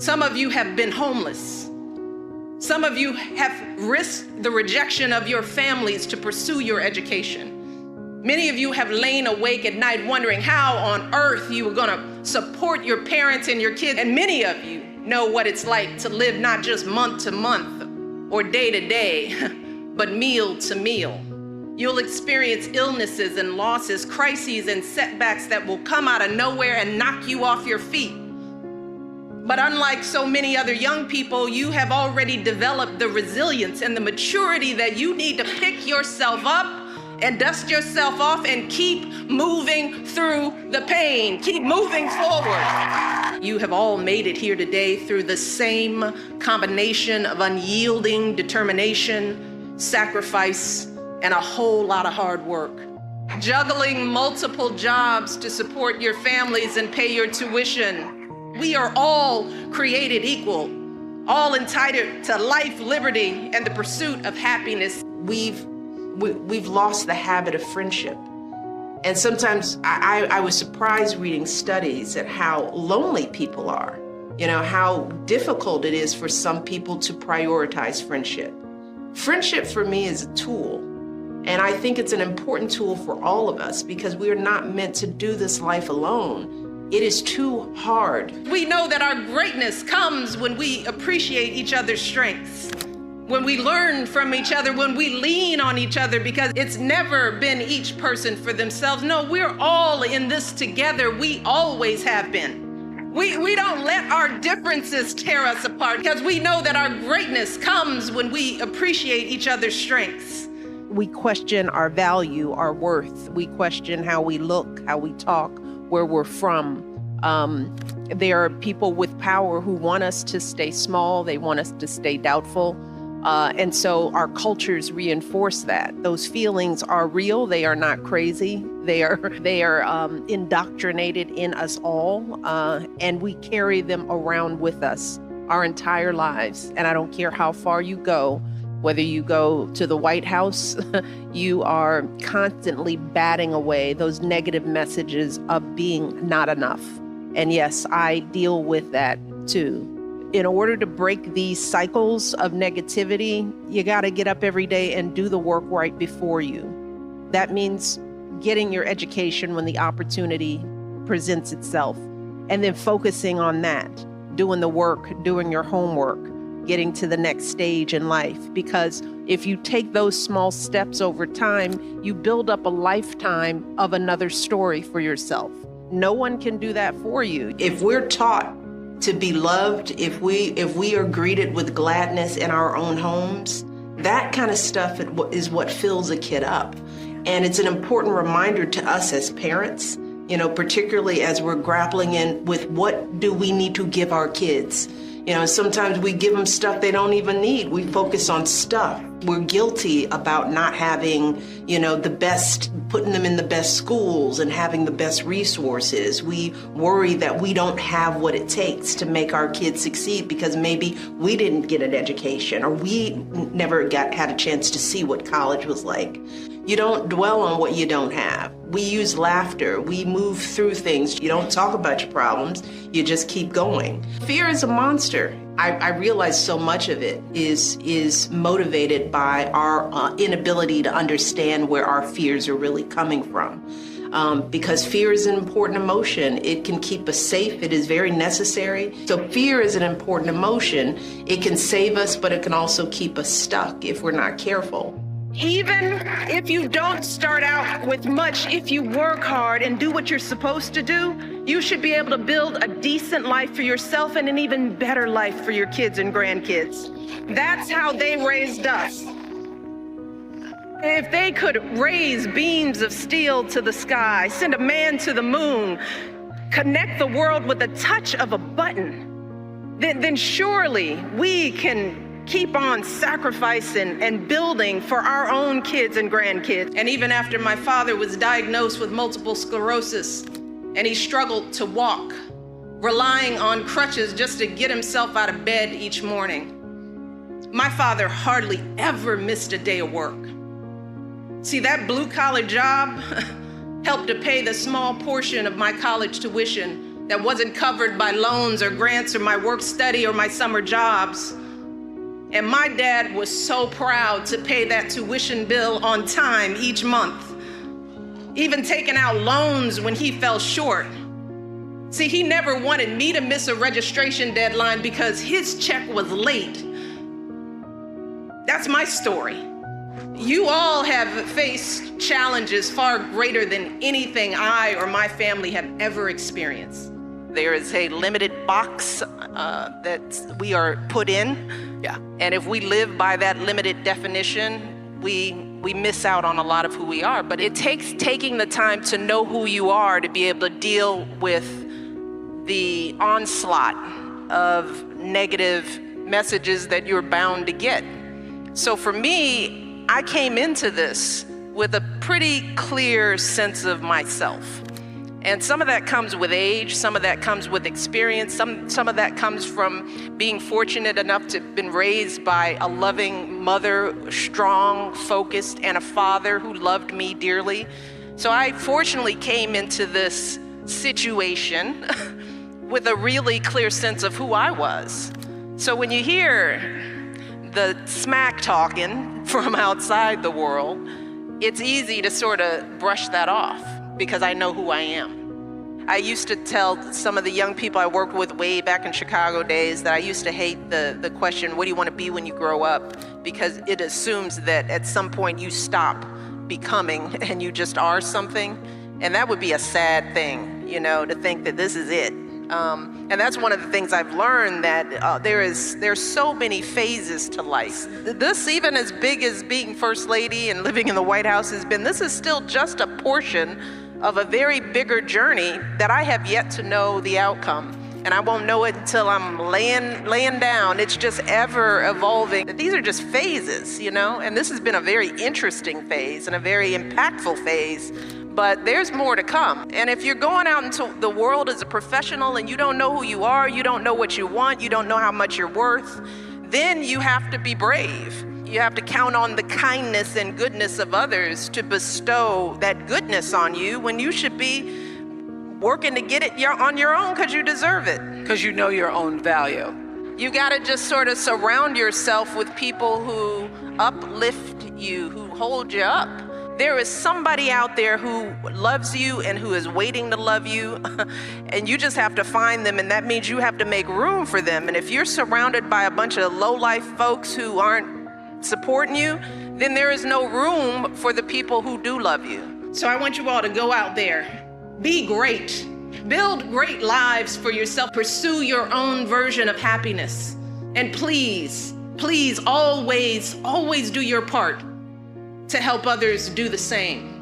Some of you have been homeless. Some of you have risked the rejection of your families to pursue your education. Many of you have lain awake at night wondering how on earth you were going to support your parents and your kids. And many of you know what it's like to live not just month to month or day to day, but meal to meal. You'll experience illnesses and losses, crises and setbacks that will come out of nowhere and knock you off your feet. But unlike so many other young people, you have already developed the resilience and the maturity that you need to pick yourself up and dust yourself off and keep moving through the pain. Keep moving forward. You have all made it here today through the same combination of unyielding determination, sacrifice, and a whole lot of hard work. Juggling multiple jobs to support your families and pay your tuition. We are all created equal, all entitled to life, liberty, and the pursuit of happiness. We've lost the habit of friendship. And sometimes I was surprised reading studies at how lonely people are, how difficult it is for some people to prioritize friendship. Friendship for me is a tool. And I think it's an important tool for all of us because we are not meant to do this life alone. It is too hard. We know that our greatness comes when we appreciate each other's strengths, when we learn from each other, when we lean on each other, because it's never been each person for themselves. No, we're all in this together. We always have been. We don't let our differences tear us apart because we know that our greatness comes when we appreciate each other's strengths. We question our value, our worth. We question how we look, how we talk, where we're from. There are people with power who want us to stay small. They want us to stay doubtful. And so our cultures reinforce that. Those feelings are real. They are not crazy. They are indoctrinated in us all. And we carry them around with us our entire lives. And I don't care how far you go, whether you go to the White House, you are constantly batting away those negative messages of being not enough. And yes, I deal with that too. In order to break these cycles of negativity, you got to get up every day and do the work right before you. That means getting your education when the opportunity presents itself, and then focusing on that, doing the work, doing your homework, getting to the next stage in life. Because if you take those small steps over time, you build up a lifetime of another story for yourself. No one can do that for you. If we're taught to be loved, if we are greeted with gladness in our own homes, that kind of stuff is what fills a kid up. And it's an important reminder to us as parents, particularly as we're grappling with what do we need to give our kids. Sometimes we give them stuff they don't even need. We focus on stuff. We're guilty about not having, the best, putting them in the best schools and having the best resources. We worry that we don't have what it takes to make our kids succeed because maybe we didn't get an education or we never had a chance to see what college was like. You don't dwell on what you don't have. We use laughter. We move through things. You don't talk about your problems. You just keep going. Fear is a monster. I realize so much of it is motivated by our inability to understand where our fears are really coming from. Because fear is an important emotion. It can keep us safe. It is very necessary. So fear is an important emotion. It can save us, but it can also keep us stuck if we're not careful. Even if you don't start out with much, if you work hard and do what you're supposed to do, you should be able to build a decent life for yourself and an even better life for your kids and grandkids. That's how they raised us. If they could raise beams of steel to the sky, send a man to the moon, connect the world with the touch of a button, then surely we can keep on sacrificing and building for our own kids and grandkids. And even after my father was diagnosed with multiple sclerosis and he struggled to walk, relying on crutches just to get himself out of bed each morning, my father hardly ever missed a day of work. See, that blue-collar job helped to pay the small portion of my college tuition that wasn't covered by loans or grants or my work study or my summer jobs. And my dad was so proud to pay that tuition bill on time each month, even taking out loans when he fell short. See, he never wanted me to miss a registration deadline because his check was late. That's my story. You all have faced challenges far greater than anything I or my family have ever experienced. There is a limited box that we are put in. Yeah. And if we live by that limited definition, we miss out on a lot of who we are. But it takes taking the time to know who you are to be able to deal with the onslaught of negative messages that you're bound to get. So for me, I came into this with a pretty clear sense of myself. And some of that comes with age, some of that comes with experience, some of that comes from being fortunate enough to have been raised by a loving mother, strong, focused, and a father who loved me dearly. So I fortunately came into this situation with a really clear sense of who I was. So when you hear the smack talking from outside the world, it's easy to sort of brush that off because I know who I am. I used to tell some of the young people I worked with way back in Chicago days that I used to hate the question, what do you want to be when you grow up? Because it assumes that at some point you stop becoming and you just are something. And that would be a sad thing, you know, to think that this is it. And that's one of the things I've learned, that there's so many phases to life. This, even as big as being First Lady and living in the White House has been, this is still just a portion of a very bigger journey that I have yet to know the outcome. And I won't know it until I'm laying down. It's just ever evolving. These are just phases, you know, and this has been a very interesting phase and a very impactful phase. But there's more to come. And if you're going out into the world as a professional and you don't know who you are, you don't know what you want, you don't know how much you're worth, then you have to be brave. You have to count on the kindness and goodness of others to bestow that goodness on you when you should be working to get it on your own because you deserve it. Because you know your own value. You got to just sort of surround yourself with people who uplift you, who hold you up. There is somebody out there who loves you and who is waiting to love you, and you just have to find them, and that means you have to make room for them. And if you're surrounded by a bunch of low-life folks who aren't supporting you, then there is no room for the people who do love you. So I want you all to go out there, be great, build great lives for yourself, pursue your own version of happiness, and please, please always do your part to help others do the same.